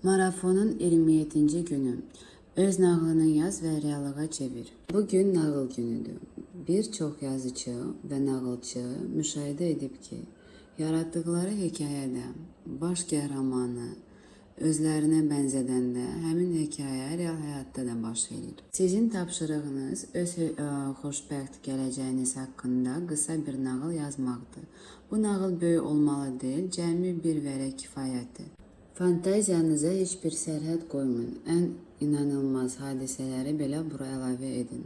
Marafonun 27. günü. Öz nağılını yaz ve reallığa çevir. Bugün nağıl günüdür. Birçok yazıcı ve nağılçı müşahidə edib ki, yarattıkları hekayədə baş qəhrəmanı özlərinə bənzədəndə həmin hekayə real həyatda da baş verir. Sizin tapşırığınız öz xoşbəxt gələcəyiniz haqqında qısa bir nağıl yazmaqdır. Bu nağıl böyük olmalı deyil, cəmi bir vərəq kifayətdir. Fantaziyanıza heç bir sərhəd qoymayın. Ən inanılmaz hadisələri belə bura əlavə edin.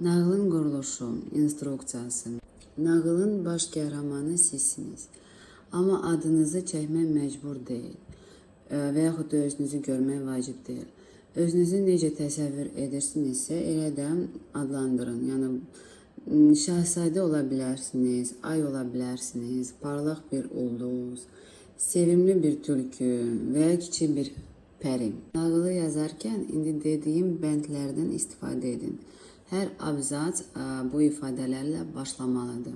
Nağılın quruluşu, instruksiyası. Nağılın baş qəhrəmanı sizsiniz. Amma adınızı çəkmək məcbur deyil. Və yaxud da özünüzü görmək vacib deyil. Özünüzü necə təsəvvür edirsinizsə, elə də adlandırın. Yəni, şahzadə ola bilərsiniz, ay ola bilərsiniz, parlaq bir ulduz, sevimli bir tülkü və ya kiçik bir pəri. Nağılı yazarkən indi dediyim bəndlərdən istifadə edin. Hər abzas bu ifadələrlə başlamalıdır.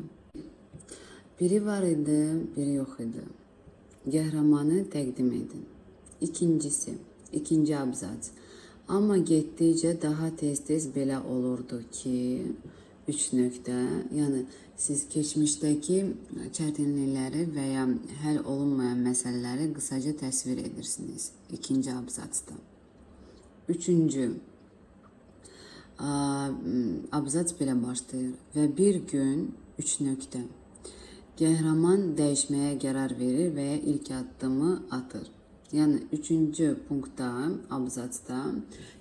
Biri var idi, biri yox idi. Qəhrəmanı təqdim edin. İkinci abzas. Amma getdikcə daha tez-tez belə olurdu ki, 3 nöqtə, yəni siz keçmişdəki çətinlikləri və ya həll olunmayan məsələləri qısaca təsvir edirsiniz. İkinci abzatsda. Üçüncü abzats belə başlayır və bir gün 3 nöqtə. Qəhrəman dəyişməyə qərar verir və ya ilk addımı atır. Yəni, 3-cü punktda, abzatsda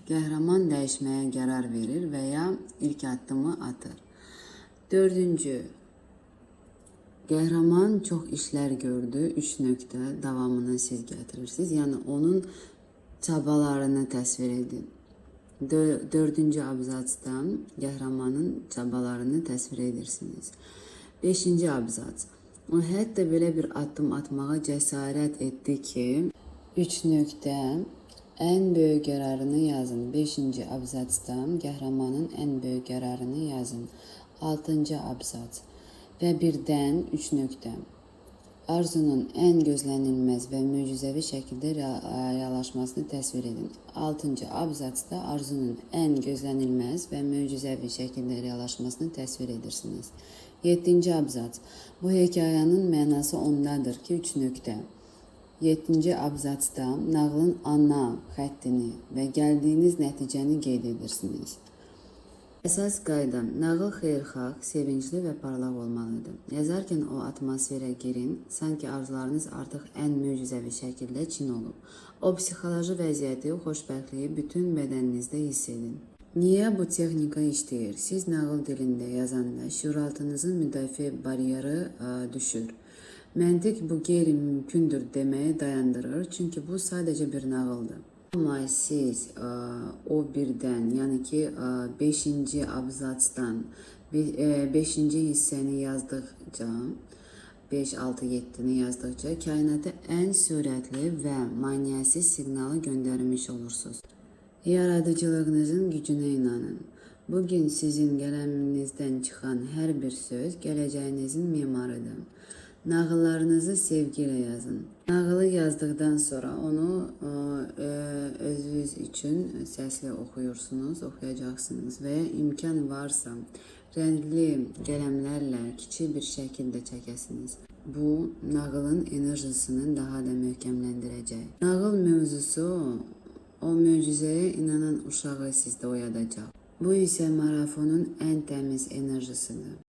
qəhrəman dəyişməyə qərar verir və ya ilk addımı atır. 4-cü, qəhrəman çox işlər gördü, 3 nöqtə davamını siz gətirirsiniz. Yəni, onun çabalarını təsvir edin. 4-cü abzatsdan qəhrəmanın çabalarını təsvir edirsiniz. 5-ci abzats. O hətta belə bir addım atmağa cəsarət etdi ki, 3 nöqtə, ən böyük qərarını yazın. 5-ci abzatsdan qəhrəmanın ən böyük qərarını yazın. 6-cı abzats və birdən 3 nöqtə. Arzunun ən gözlənilməz və möcüzəvi şəkildə reallaşmasını təsvir edin. 6-cı abzatsda arzunun ən gözlənilməz və möcüzəvi şəkildə reallaşmasını təsvir edirsiniz. 7-ci abzats. Bu hekayənin mənası ondadır ki, 3 nöqtə. 7-ci abzatsda nağılın ana xəttini və gəldiyiniz nəticəni qeyd edirsiniz. Əsas qayda, nağıl xeyirxah, sevincli və parlaq olmalıdır. Yazarkən o atmosferə girin, sanki arzularınız artıq ən möcüzəvi şəkildə çin olub. O psixoloji vəziyyəti, xoşbəxtliyi bütün bədəninizdə hiss edin. Niyə bu texnika işləyir? Siz nağıl dilində yazanda şüuraltınızın müdafiə bariyeri düşür. Məntiq bu qeyri-mümkündür deməyi dayandırır, çünki bu sadəcə bir nağıldır. Amma siz o birdən, yəni ki, 5-ci abzatsdan 5-ci hissəni yazdıqca, 5, 6, 7-ni yazdıqca kainata ən sürətli və maneəsiz siqnalı göndərmiş olursunuz. Yaradıcılığınızın gücünə inanın. Bugün sizin qələminizdən çıxan hər bir söz gələcəyinizin memarıdır. Nağıllarınızı sevgi ilə yazın. Nağılı yazdıqdan sonra onu özünüz üçün səslə oxuyursunuz, oxuyacaqsınız və ya imkan varsa rəngli qələmlərlə kiçik bir şəkildə çəkəsiniz. Bu, nağılın enerjisini daha da möhkəmləndirəcək. Nağıl mövzusu o möcüzəyə inanan uşağı sizdə oyadacaq. Bu isə marafonun ən təmiz enerjisidir.